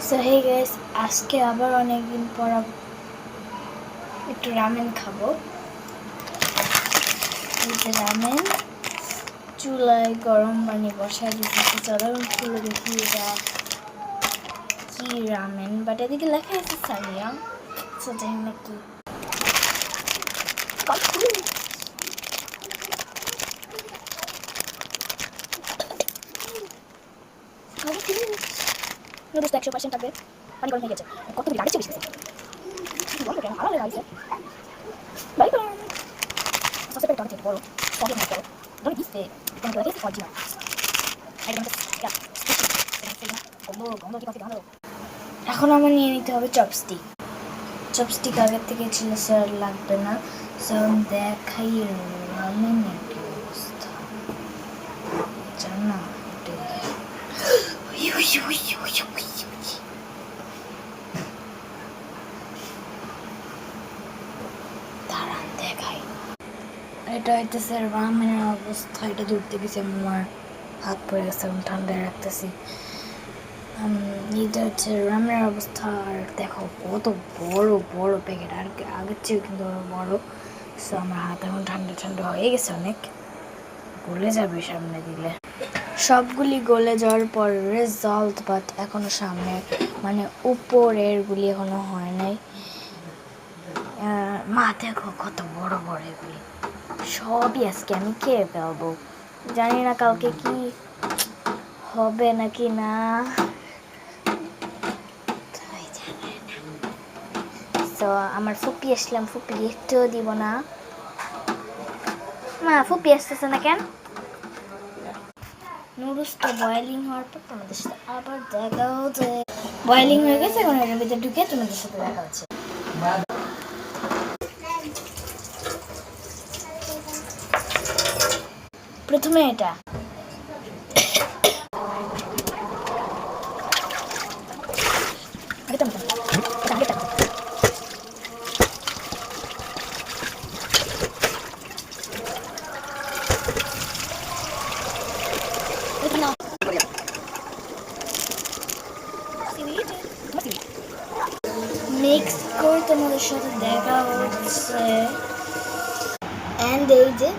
So hey guys, আজকে আবার অনেকদিন পর একটু রামেন খাবো। এই যে রামেন চুলায় গরম পানি বসায় দিতেছি। চলো খুলে দেখি এটা কি রামেন, বাট এদিকে লেখা আছে সামিয়া। সো জানি না কি। নুডলস 100% থাকবে, পানি গরম হয়ে গেছে। কত দিন আগে চেয়েছি আমার লাগছে বাই বাই। সসের পেট অনেক বড়, সবই অনেক বড়। ধরে দিচ্ছে কোনো তো দেখি অরিজিনাল এখন আমার নিয়ে নিতে হবে চপস্টিক। চপস্টিক আগের থেকে ছিল, স্যার লাগবে না। সো দেখাই রামেনের কি অবস্থা জানা। দাঁড়ান দেখাই। এটা হইতেছে রামেনের অবস্থা। এটা দূর থেকে আমার হাত পড়ে গেছে, আমি ঠান্ডায় রাখতেছি। এটা হচ্ছে রামের অবস্থা। আর দেখো কত বড় বড় প্যাকেট, আর আগের চেয়েও কিন্তু বড়। সো আমার হাত এখন ঠান্ডা ঠান্ডা হয়ে গেছে, অনেক গলে যাবে সামনে দিলে। সবগুলি গলে যাওয়ার পর রেজাল্ট, বাট এখনো সামনে মানে উপরের গুলি এখনো হয় নাই। মা দেখো কত বড় বড় এগুলি, সবই আজকে আমি খেয়ে ফেলবো। জানি না কালকে কি হবে নাকি না। তো আমার ফুপি আসলাম, ফুপি একটুও দিব না। মা ফুপি আসতেছে না কেন? নুডলসটা বয়েলিং হওয়ার পর তোমাদের সাথে আবার দেখা হচ্ছে। বয়েলিং হয়ে গেছে, এখন এর ভিতরে ঢুকে তোমাদের সাথে দেখা হচ্ছে। প্রথমে এটা মিক্স করে তোমাদের সাথে দেখা হচ্ছে। এন্ড এই যে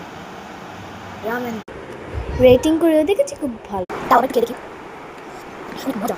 রামেন রেটিং করে দেখেছি, খুব ভালো। তাও আবার কে দেখি মজা।